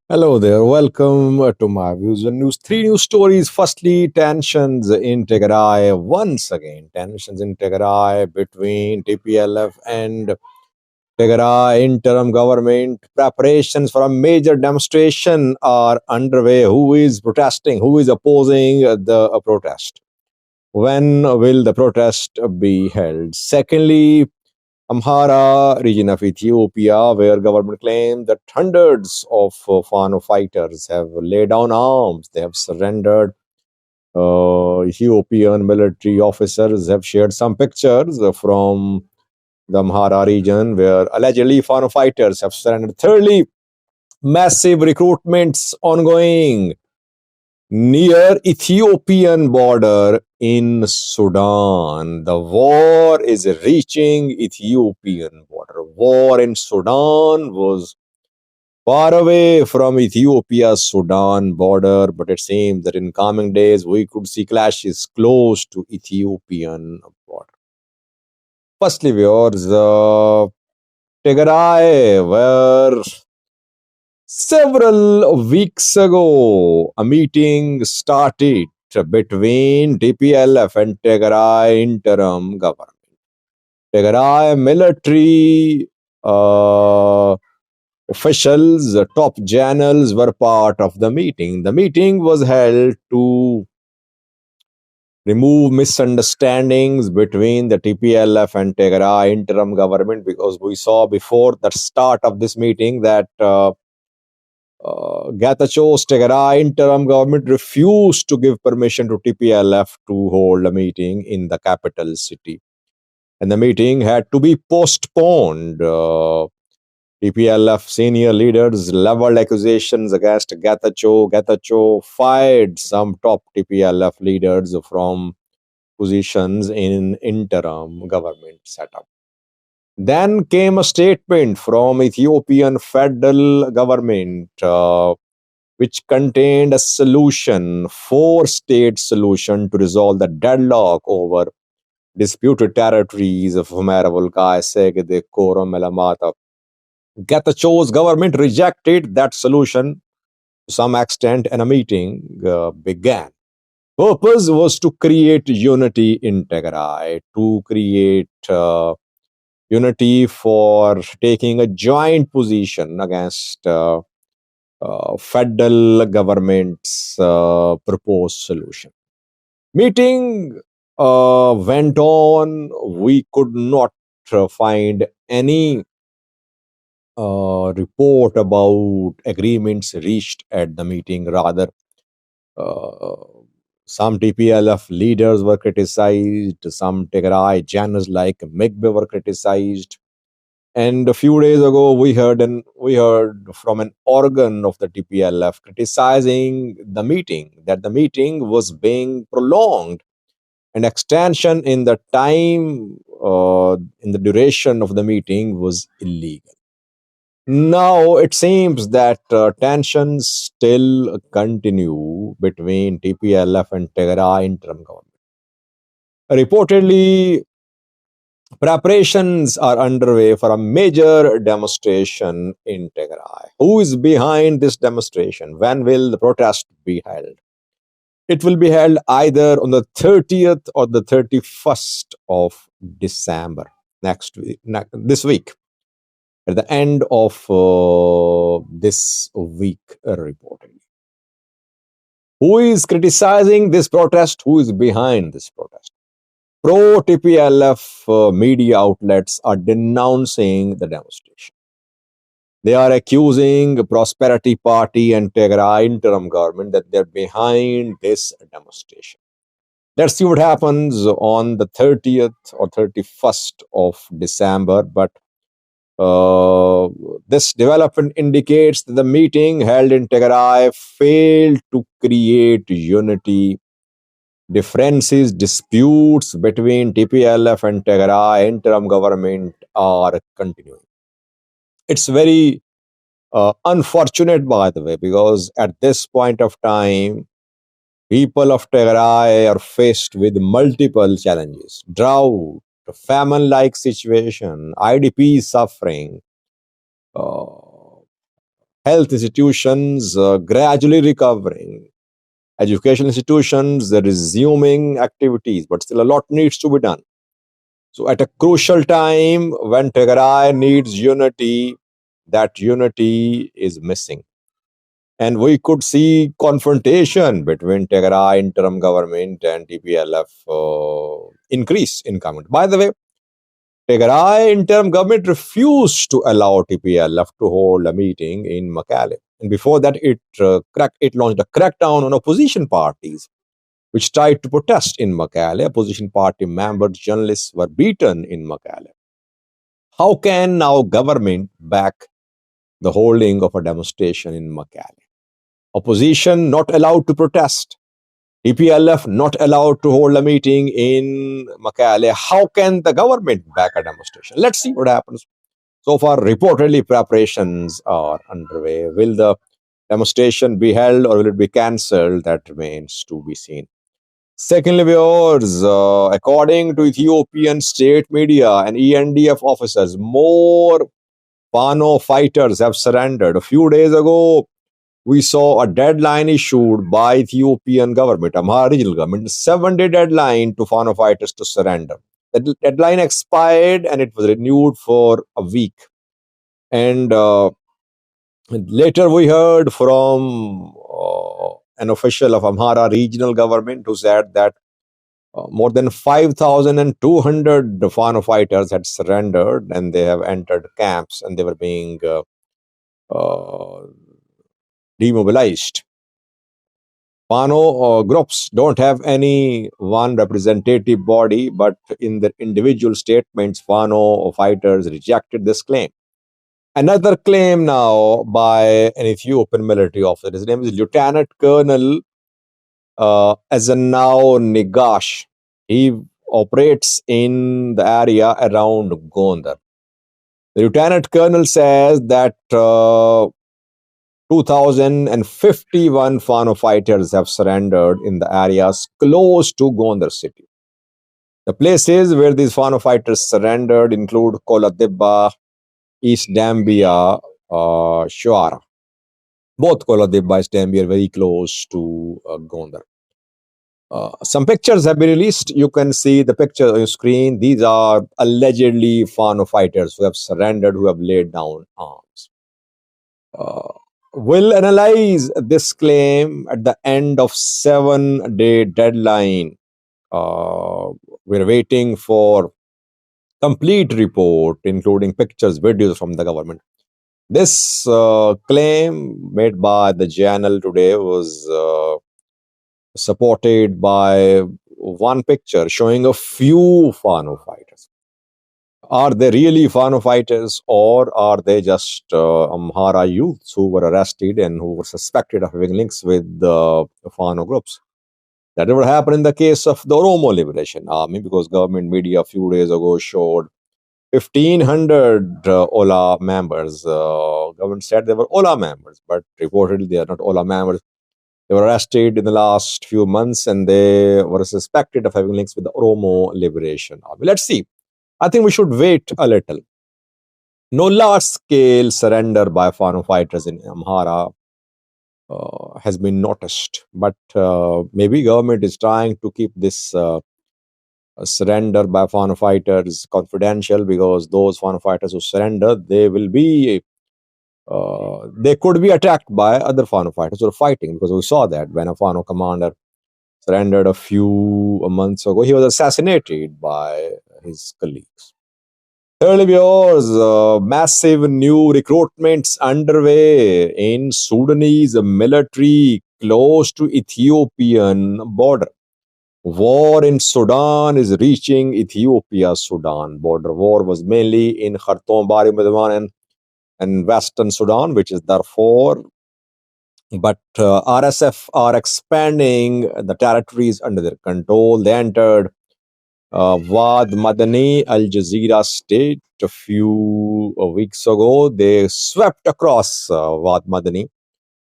Hello there. Welcome to my views and news. Three news stories. Firstly, tensions in Tigray. Once again, tensions in Tigray between TPLF and Tigray interim government. Preparations for a major demonstration are underway. Who is protesting? Who is opposing the protest? When will the protest be held? Secondly, Amhara region of Ethiopia, where government claims that hundreds of Fano fighters have laid down arms. They have surrendered. Ethiopian military officers have shared some pictures from the Amhara region where allegedly Fano fighters have surrendered. Thirdly, massive recruitments ongoing near Ethiopian border in Sudan. The war is reaching Ethiopian border. War in Sudan was far away from Ethiopia's Sudan border, but it seems that in coming days we could see clashes close to Ethiopian border. Firstly, viewers, Tigray, where several weeks ago, a meeting started between TPLF and Tigray interim government. Tigray military officials, top generals were part of the meeting. The meeting was held to remove misunderstandings between the TPLF and Tigray interim government because we saw before the start of this meeting that Getachew Tigray interim government refused to give permission to TPLF to hold a meeting in the capital city. And the meeting had to be postponed. TPLF senior leaders leveled accusations against Getachew. Getachew fired some top TPLF leaders from positions in interim government setup. Then came a statement from Ethiopian federal government which contained a solution, four-state solution to resolve the deadlock over disputed territories of Humera Volkai, Segede, Korom, Elamata. Getachow's government rejected that solution to some extent and a meeting began. Purpose was to create unity in Tigray, to create unity for taking a joint position against federal government's proposed solution. Meeting went on. We could not find any report about agreements reached at the meeting. Rather, uh, some TPLF leaders were criticized, some Tigray generals like Migbe were criticized. And a few days ago, we heard from an organ of the TPLF criticizing the meeting, that the meeting was being prolonged, and extension in the time, in the duration of the meeting was illegal. Now it seems that tensions still continue between TPLF and Tigray interim government. Reportedly, preparations are underway for a major demonstration in Tigray. Who is behind this demonstration? When will the protest be held? It will be held either on the 30th or the 31st of December next week, this week, at the end of this week, reportedly. Who is criticizing this protest? Who is behind this protest? Pro TPLF media outlets are denouncing the demonstration. They are accusing Prosperity Party and Tigray interim government that they're behind this demonstration. Let's see what happens on the 30th or 31st of December. But this development indicates that the meeting held in Tigray failed to create unity. Differences, disputes between TPLF and Tigray interim government are continuing. It's very unfortunate, by the way, because at this point of time, people of Tigray are faced with multiple challenges: drought, famine-like situation, IDP suffering, uh, health institutions gradually recovering, education institutions resuming activities, but still a lot needs to be done. So, at a crucial time when Tigray needs unity, that unity is missing. And we could see confrontation between Tigray interim government and TPLF increase in comment. By the way, Tigray interim government refused to allow TPLF to hold a meeting in Mekelle. And before that, it launched a crackdown on opposition parties, which tried to protest in Mekelle. Opposition party members, journalists were beaten in Mekelle. How can now government back the holding of a demonstration in Mekelle? Opposition not allowed to protest. TPLF not allowed to hold a meeting in Mekelle. How can the government back a demonstration? Let's see what happens. So far, reportedly, preparations are underway. Will the demonstration be held or will it be cancelled? That remains to be seen. Secondly, viewers, according to Ethiopian state media and ENDF officers, more Fano fighters have surrendered. A few days ago, we saw a deadline issued by Ethiopian government, Amhara regional government, 7-day deadline to Fano fighters to surrender. The deadline expired and it was renewed for a week. And later we heard from an official of Amhara regional government who said that more than 5,200 Fano fighters had surrendered and they have entered camps and they were being demobilized. Fano groups don't have any one representative body, but in their individual statements, Fano fighters rejected this claim. Another claim now by an Ethiopian military officer, his name is Lieutenant Colonel Azanao Negash. He operates in the area around Gondar. The Lieutenant Colonel says that 2,051 Fano fighters have surrendered in the areas close to Gondar city. The places where these Fano fighters surrendered include Koladibba, East Dambia, Shuara. Both Koladibba and East Dambia are very close to Gondar. Some pictures have been released. You can see the picture on your screen. These are allegedly Fano fighters who have surrendered, who have laid down arms. We'll analyze this claim at the end of 7-day deadline. We're waiting for complete report, including pictures, videos from the government. This claim made by the journal today was supported by one picture showing a few Fano fighters. Are they really Fano fighters or are they just Amhara youths who were arrested and who were suspected of having links with the Fano groups? That never happened in the case of the Oromo Liberation Army because government media a few days ago showed 1,500 Ola members. Government said they were Ola members, but reportedly they are not Ola members. They were arrested in the last few months and they were suspected of having links with the Oromo Liberation Army. Let's see. I think we should wait a little. No large-scale surrender by Fano fighters in Amhara has been noticed, but maybe government is trying to keep this surrender by Fano fighters confidential because those Fano fighters who surrender, they will be they could be attacked by other Fano fighters who are fighting because we saw that when a Fano commander surrendered a few months ago, he was assassinated by his colleagues. Thirdly, viewers, massive new recruitments underway in Sudanese military close to Ethiopian border. War in Sudan is reaching Ethiopia-Sudan border. War was mainly in Khartoum, Bari, Medwan, and Western Sudan, which is Darfur. But RSF are expanding the territories under their control. They entered Wad Madani, Al Jazeera state a few weeks ago. They swept across Wad Madani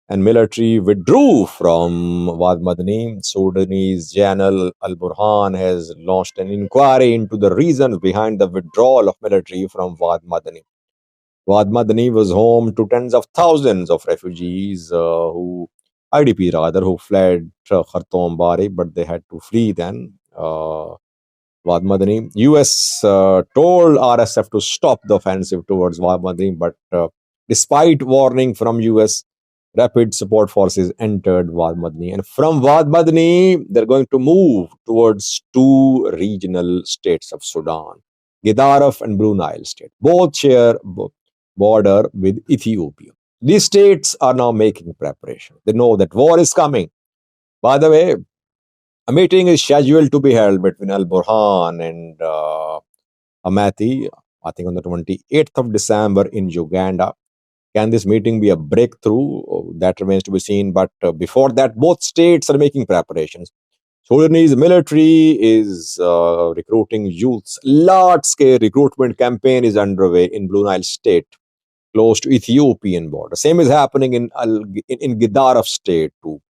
and military withdrew from Wad Madani. Sudanese General Al Burhan has launched an inquiry into the reasons behind the withdrawal of military from Wad Madani. Wad Madani was home to tens of thousands of refugees who IDP rather who fled Khartoum Bari, but they had to flee then. Wad Madani. US told RSF to stop the offensive towards Wad Madani, but despite warning from US, rapid support forces entered Wad Madani. And from Wad Madani, they're going to move towards two regional states of Sudan, Gedaref and Blue Nile state. Both share border with Ethiopia. These states are now making preparation. They know that war is coming. By the way, a meeting is scheduled to be held between Al Burhan and Houthi, I think on the 28th of December in Uganda. Can this meeting be a breakthrough? Oh, that remains to be seen. But before that, both states are making preparations. Sudanese military is recruiting youths. Large-scale recruitment campaign is underway in Blue Nile state, close to Ethiopian border. Same is happening in Gedaref state too.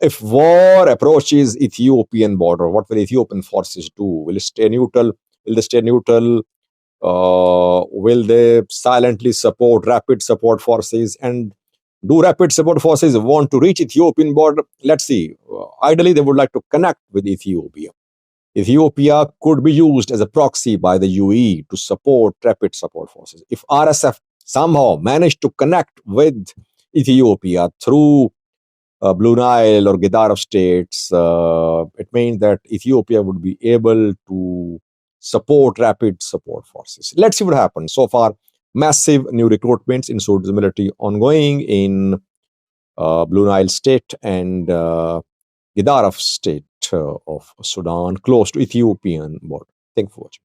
If war approaches Ethiopian border, what will Ethiopian forces do? Will it stay neutral? Will they stay neutral? Will they silently support rapid support forces? And do rapid support forces want to reach Ethiopian border? Let's see. Ideally, they would like to connect with Ethiopia. Ethiopia could be used as a proxy by the UAE to support rapid support forces. If RSF somehow managed to connect with Ethiopia through Blue Nile or Gedaref states, it means that Ethiopia would be able to support rapid support forces. Let's see what happens. So far, massive new recruitments in Sudan's military ongoing in Blue Nile state and Gedaref state of Sudan, close to Ethiopian border. Thank you for watching.